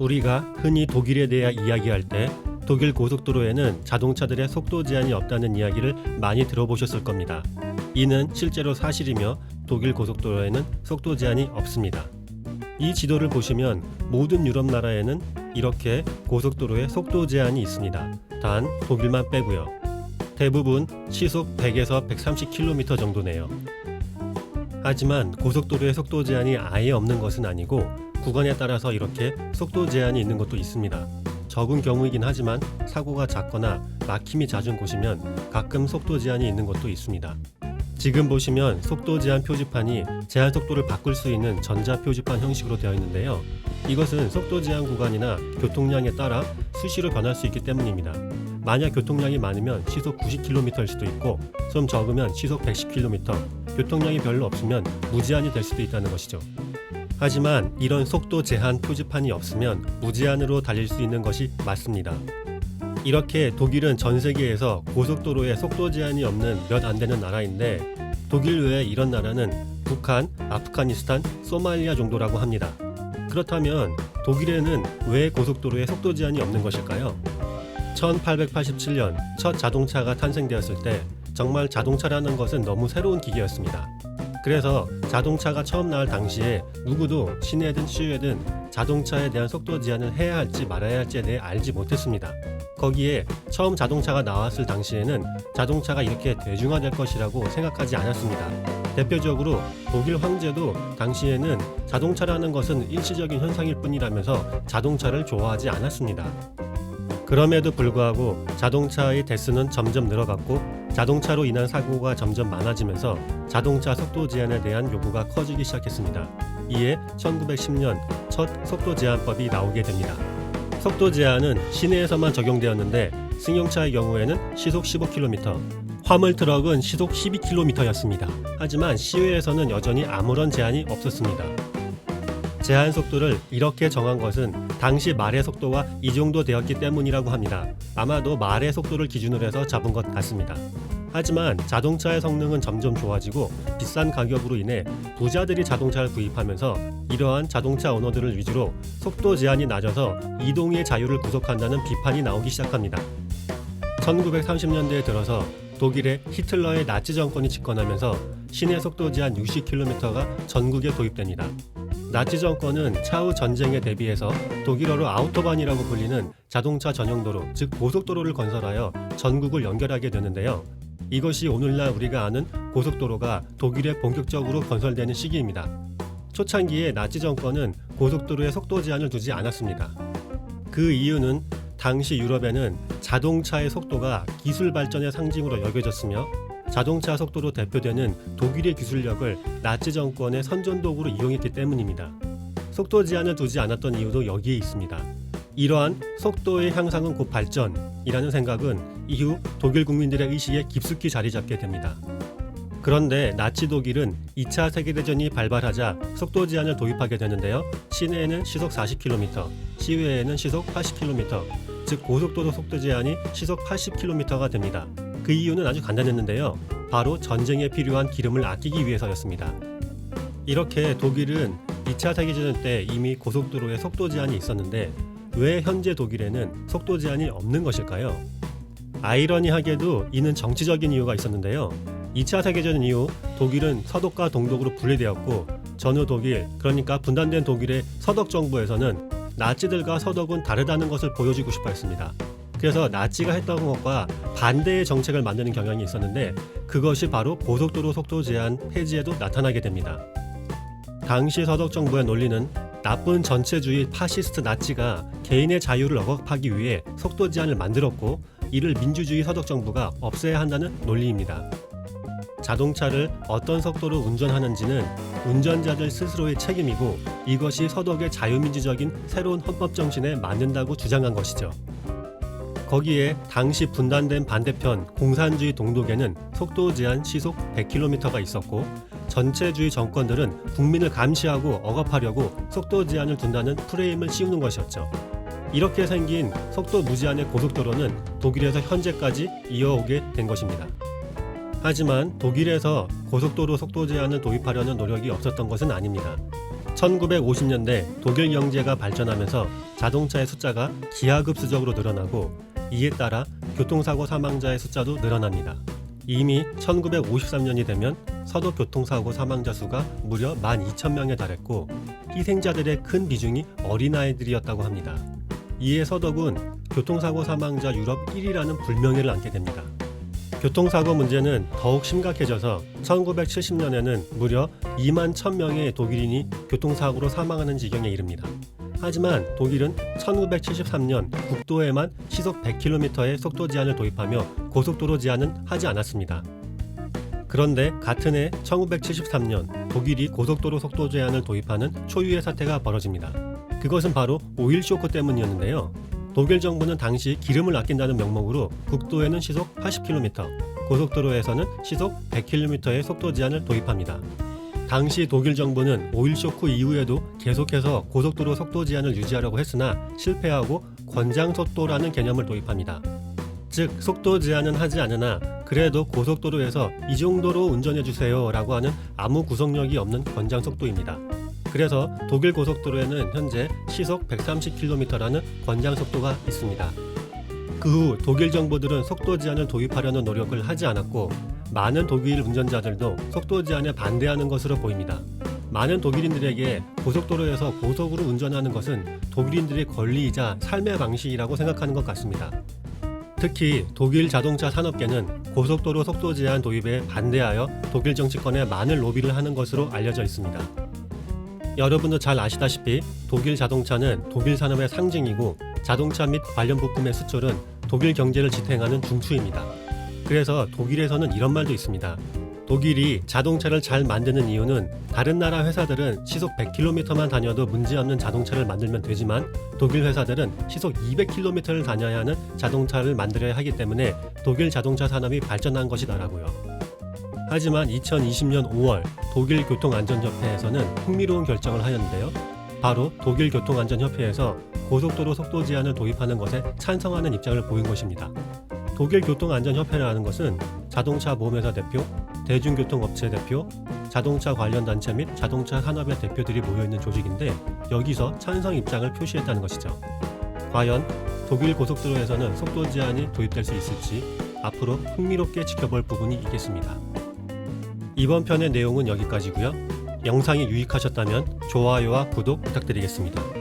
우리가 흔히 독일에 대해 이야기할 때 독일 고속도로에는 자동차들의 속도 제한이 없다는 이야기를 많이 들어보셨을 겁니다. 이는 실제로 사실이며 독일 고속도로에는 속도 제한이 없습니다. 이 지도를 보시면 모든 유럽 나라에는 이렇게 고속도로에 속도 제한이 있습니다. 단 독일만 빼고요. 대부분 시속 100에서 130km 정도네요. 하지만 고속도로에 속도 제한이 아예 없는 것은 아니고 구간에 따라서 이렇게 속도 제한이 있는 것도 있습니다. 적은 경우이긴 하지만 사고가 잦거나 막힘이 잦은 곳이면 가끔 속도 제한이 있는 곳도 있습니다. 지금 보시면 속도 제한 표지판이 제한 속도를 바꿀 수 있는 전자 표지판 형식으로 되어 있는데요. 이것은 속도 제한 구간이나 교통량에 따라 수시로 변할 수 있기 때문입니다. 만약 교통량이 많으면 시속 90km일 수도 있고 좀 적으면 시속 110km, 교통량이 별로 없으면 무제한이 될 수도 있다는 것이죠. 하지만 이런 속도 제한 표지판이 없으면 무제한으로 달릴 수 있는 것이 맞습니다. 이렇게 독일은 전 세계에서 고속도로에 속도 제한이 없는 몇 안 되는 나라인데 독일 외에 이런 나라는 북한, 아프가니스탄, 소말리아 정도라고 합니다. 그렇다면 독일에는 왜 고속도로에 속도 제한이 없는 것일까요? 1887년 첫 자동차가 탄생되었을 때 정말 자동차라는 것은 너무 새로운 기계였습니다. 그래서 자동차가 처음 나올 당시에 누구도 시내든 시외든 자동차에 대한 속도 제한을 해야 할지 말아야 할지에 대해 알지 못했습니다. 거기에 처음 자동차가 나왔을 당시에는 자동차가 이렇게 대중화될 것이라고 생각하지 않았습니다. 대표적으로 독일 황제도 당시에는 자동차라는 것은 일시적인 현상일 뿐이라면서 자동차를 좋아하지 않았습니다. 그럼에도 불구하고 자동차의 대수는 점점 늘어갔고 자동차로 인한 사고가 점점 많아지면서 자동차 속도 제한에 대한 요구가 커지기 시작했습니다. 이에 1910년 첫 속도 제한법이 나오게 됩니다. 속도 제한은 시내에서만 적용되었는데 승용차의 경우에는 시속 15km, 화물 트럭은 시속 12km였습니다. 하지만 시외에서는 여전히 아무런 제한이 없었습니다. 제한 속도를 이렇게 정한 것은 당시 말의 속도와 이 정도 되었기 때문이라고 합니다. 아마도 말의 속도를 기준으로 해서 잡은 것 같습니다. 하지만 자동차의 성능은 점점 좋아지고 비싼 가격으로 인해 부자들이 자동차를 구입하면서 이러한 자동차 오너들을 위주로 속도 제한이 낮아서 이동의 자유를 구속한다는 비판이 나오기 시작합니다. 1930년대에 들어서 독일의 히틀러의 나치 정권이 집권하면서 시내 속도 제한 60km가 전국에 도입됩니다. 나치 정권은 차후 전쟁에 대비해서 독일어로 아우토반이라고 불리는 자동차 전용 도로, 즉 고속도로를 건설하여 전국을 연결하게 되는데요. 이것이 오늘날 우리가 아는 고속도로가 독일에 본격적으로 건설되는 시기입니다. 초창기에 나치 정권은 고속도로에 속도 제한을 두지 않았습니다. 그 이유는 당시 유럽에는 자동차의 속도가 기술 발전의 상징으로 여겨졌으며 자동차 속도로 대표되는 독일의 기술력을 나치 정권의 선전도구로 이용했기 때문입니다. 속도 제한을 두지 않았던 이유도 여기에 있습니다. 이러한 속도의 향상은 곧 발전이라는 생각은 이후 독일 국민들의 의식에 깊숙이 자리 잡게 됩니다. 그런데 나치 독일은 2차 세계대전이 발발하자 속도 제한을 도입하게 되는데요. 시내에는 시속 40km, 시외에는 시속 80km, 즉 고속도로 속도 제한이 시속 80km가 됩니다. 그 이유는 아주 간단했는데요. 바로 전쟁에 필요한 기름을 아끼기 위해서였습니다. 이렇게 독일은 2차 세계대전 때 이미 고속도로에 속도 제한이 있었는데 왜 현재 독일에는 속도 제한이 없는 것일까요? 아이러니하게도 이는 정치적인 이유가 있었는데요. 2차 세계대전 이후 독일은 서독과 동독으로 분리되었고 전후 독일, 그러니까 분단된 독일의 서독 정부에서는 나치들과 서독은 다르다는 것을 보여주고 싶어 했습니다. 그래서 나치가 했던 것과 반대의 정책을 만드는 경향이 있었는데 그것이 바로 고속도로 속도 제한 폐지에도 나타나게 됩니다. 당시 서독 정부의 논리는 나쁜 전체주의 파시스트 나치가 개인의 자유를 억압하기 위해 속도 제한을 만들었고 이를 민주주의 서독 정부가 없애야 한다는 논리입니다. 자동차를 어떤 속도로 운전하는지는 운전자들 스스로의 책임이고 이것이 서독의 자유민주적인 새로운 헌법 정신에 맞는다고 주장한 것이죠. 거기에 당시 분단된 반대편 공산주의 동독에는 속도 제한 시속 100km가 있었고 전체주의 정권들은 국민을 감시하고 억압하려고 속도 제한을 둔다는 프레임을 씌우는 것이었죠. 이렇게 생긴 속도 무제한의 고속도로는 독일에서 현재까지 이어오게 된 것입니다. 하지만 독일에서 고속도로 속도 제한을 도입하려는 노력이 없었던 것은 아닙니다. 1950년대 독일 경제가 발전하면서 자동차의 숫자가 기하급수적으로 늘어나고 이에 따라 교통사고 사망자의 숫자도 늘어납니다. 이미 1953년이 되면 서도 교통사고 사망자 수가 무려 12,000명에 달했고 희생자들의 큰 비중이 어린아이들이었다고 합니다. 이에 서독은 교통사고 사망자 유럽 1위라는 불명예를 안게 됩니다. 교통사고 문제는 더욱 심각해져서 1970년에는 무려 2만 1,000명의 독일인이 교통사고로 사망하는 지경에 이릅니다. 하지만 독일은 1973년 국도에만 시속 100km의 속도 제한을 도입하며 고속도로 제한은 하지 않았습니다. 그런데 같은 해 1973년 독일이 고속도로 속도 제한을 도입하는 초유의 사태가 벌어집니다. 그것은 바로 오일 쇼크 때문이었는데요. 독일 정부는 당시 기름을 아낀다는 명목으로 국도에는 시속 80km, 고속도로에서는 시속 100km의 속도 제한을 도입합니다. 당시 독일 정부는 오일 쇼크 이후에도 계속해서 고속도로 속도 제한을 유지하려고 했으나 실패하고 권장속도라는 개념을 도입합니다. 즉 속도 제한은 하지 않으나 그래도 고속도로에서 이 정도로 운전해주세요 라고 하는 아무 구속력이 없는 권장속도입니다. 그래서 독일 고속도로에는 현재 시속 130km라는 권장속도가 있습니다. 그 후 독일 정부들은 속도 제한을 도입하려는 노력을 하지 않았고 많은 독일 운전자들도 속도 제한에 반대하는 것으로 보입니다. 많은 독일인들에게 고속도로에서 고속으로 운전하는 것은 독일인들의 권리이자 삶의 방식이라고 생각하는 것 같습니다. 특히 독일 자동차 산업계는 고속도로 속도 제한 도입에 반대하여 독일 정치권에 많은 로비를 하는 것으로 알려져 있습니다. 여러분도 잘 아시다시피 독일 자동차는 독일 산업의 상징이고 자동차 및 관련 부품의 수출은 독일 경제를 지탱하는 중추입니다. 그래서 독일에서는 이런 말도 있습니다. 독일이 자동차를 잘 만드는 이유는 다른 나라 회사들은 시속 100km만 다녀도 문제없는 자동차를 만들면 되지만 독일 회사들은 시속 200km를 다녀야 하는 자동차를 만들어야 하기 때문에 독일 자동차 산업이 발전한 것이더라고요. 하지만 2020년 5월 독일 교통안전협회에서는 흥미로운 결정을 하였는데요. 바로 독일 교통안전협회에서 고속도로 속도 제한을 도입하는 것에 찬성하는 입장을 보인 것입니다. 독일 교통안전협회라는 것은 자동차 보험회사 대표, 대중교통업체 대표, 자동차 관련 단체 및 자동차 산업의 대표들이 모여있는 조직인데 여기서 찬성 입장을 표시했다는 것이죠. 과연 독일 고속도로에서는 속도 제한이 도입될 수 있을지 앞으로 흥미롭게 지켜볼 부분이 있겠습니다. 이번 편의 내용은 여기까지고요. 영상이 유익하셨다면 좋아요와 구독 부탁드리겠습니다.